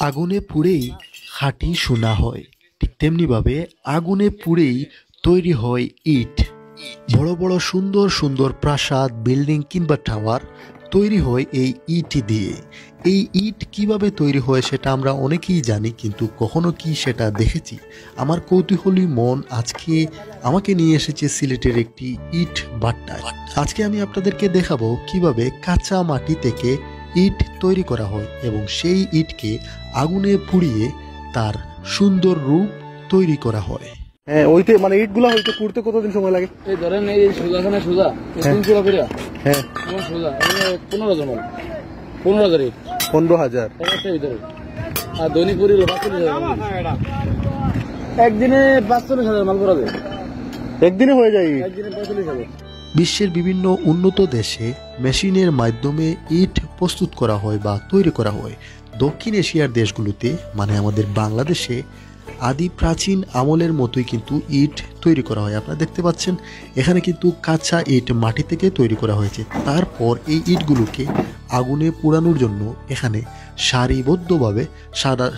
আগুনে পুড়েই খাঁটি সোনা হয়, ঠিক তেমনিভাবে আগুনে পুড়েই তৈরি হয় ইট। বড় বড় সুন্দর সুন্দর প্রাসাদ, বিল্ডিং কিংবা টাওয়ার তৈরি হয় এই ইট দিয়ে। এই ইট কিভাবে তৈরি হয় সেটা আমরা অনেকেই জানি, কিন্তু কখনো কি সেটা দেখেছি? আমার কৌতূহলী মন আজকে আমাকে নিয়ে এসেছে সিলেটের একটি ইট ভাট্টায়। আজকে আমি আপনাদেরকে দেখাবো কিভাবে কাঁচা মাটি থেকে ইট তৈরি করা হয় এবং সেই ইটকে আগুনে পুড়িয়ে তার সুন্দর রূপ তৈরি করা হয়। হ্যাঁ, ওইতে মানে ইটগুলা হইতে পুড়তে কতদিন সময় লাগে? এই ধরেন এই সোজাখানে সোজা 3 কিলো হ্যাঁ, সোজা 15 জন 15,000 ইট 15,000 একটা ভিতরে। আর দৈনিক পুরি একদিনে 45,000 মাল করা যায়। একদিনে হয়ে যায়? একদিনে 45,000। বিশ্বের বিভিন্ন উন্নত দেশে মেশিনের মাধ্যমে ইট প্রস্তুত করা হয় বা তৈরি করা হয়। দক্ষিণ এশিয়ার দেশগুলোতে মানে আমাদের বাংলাদেশে আদি প্রাচীন আমলের মতোই কিন্তু ইট তৈরি করা হয়। আপনারা দেখতে পাচ্ছেন এখানে কিন্তু কাঁচা ইট মাটি থেকে তৈরি করা হয়েছে। তারপর এই ইটগুলোকে আগুনে পোড়ানোর জন্য এখানে সারিবদ্ধভাবে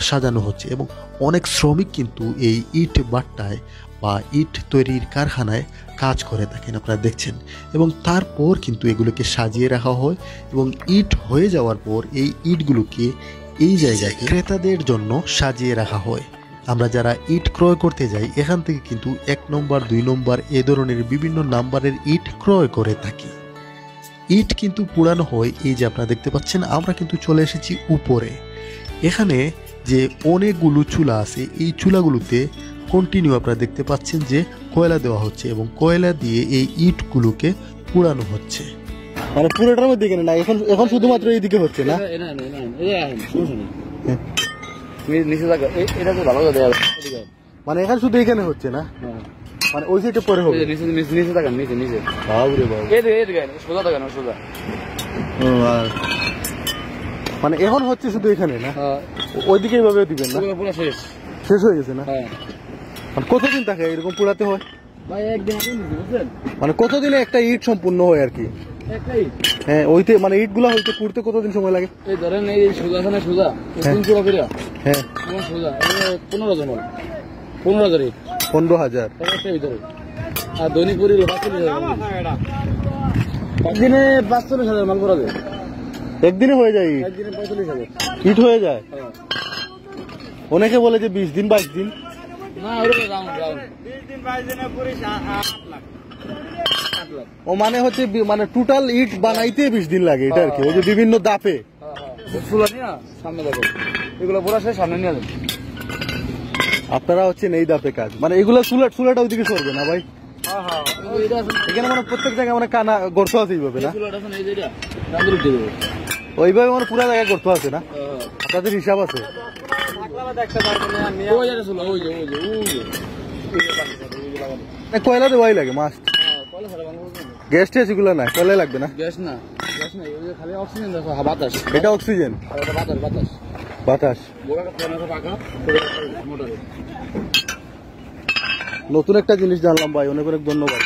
সাজানো হচ্ছে এবং অনেক শ্রমিক কিন্তু এই ইট ভাট্টায় বা ইট তৈরির কারখানায় কাজ করে থাকেন, আপনারা দেখছেন। এবং তারপর কিন্তু এগুলোকে সাজিয়ে রাখা হয় এবং ইট হয়ে যাওয়ার পর এই ইটগুলোকে এই জায়গায় ক্রেতাদের জন্য সাজিয়ে রাখা হয়। আমরা যারা ইট ক্রয় করতে যাই এখান থেকে কিন্তু 1 নম্বর 2 নম্বর এ ধরনের বিভিন্ন নাম্বারের ইট ক্রয় করে থাকি। ইট কিন্তু পুরানো হয়। এই যে আপনারা দেখতে পাচ্ছেন আমরা কিন্তু চলে এসেছি উপরে। এখানে যে অনেকগুলো চুলা আছে, এই চুলাগুলোতে কন্টিনিউ আপনারা দেখতে পাচ্ছেন যে কয়লা দেওয়া হচ্ছে এবং কয়লা দিয়ে এই ইটগুলোকে পুরানো হচ্ছে। মানে পুরোটার মধ্যে না, এখন শুধুমাত্র এইদিকে হচ্ছে না? মানে এখানে শুধু এখানে হচ্ছে না, মানে ওই সাইডে পরে হবে। মানে এখন হচ্ছে শুধু এখানে না, ওইদিকে এইভাবে দিবেন না? শেষ হয়ে গেছে না? কতদিন থাকে এরকম পোড়াতে হয়? মানে কতদিনে একটা ইট সম্পূর্ণ হয় আর কি? হ্যাঁ, ওইতে মানে ইটগুলা হইতে পুড়তে কতদিন সময় লাগে? এই ধরেন এই সোজাখানে সোজা 3 কিলো। হ্যাঁ, সোজা 15 জন 15,000 ইট 15,000 একটা ভিতরে। আর দৈনিক পুরি একদিনে 45,000 মাল করা যায়। একদিনে হয়ে যায়? একদিনে 45,000 ইট হয়ে যায়। অনেকে বলে যে 20 দিন 22 দিন। না, ওরকম রাউন্ড 20 দিন 22 দিনে পুরি 8 লাখ। ও মানে হচ্ছে মানে টোটাল ইট বানাইতে 20 দিন লাগে এটা আর কি, ওই যে বিভিন্ন দাপে। চুলা নিয়ে সামনে দেখো, এগুলো পুরা শেষ সামনে নিয়ে যাবে। আপনারা হচ্ছেন এই দাপে কাজ, মানে এগুলো চুলাটা ওইদিকে সরবে না ভাই? এখানে মানে প্রত্যেক জায়গায় মানে কানা গর্ত আছে এইভাবে না? ওইভাবে মানে পুরা জায়গায় গর্ত আছে না? আপনাদের হিসাব আছে? কয়লা দেওয়াই লাগে মাস্ট? গ্যাস টেস এগুলো না, কয়লা লাগবে না? গ্যাস না, গ্যাস নাই, ওই যে খালি অক্সিজেন দেখো, বাতাস। এটা অক্সিজেন? বাতাস বাতাস বাতাস। মোটরে। নতুন একটা জিনিস জানলাম ভাই, অনেক অনেক ধন্যবাদ।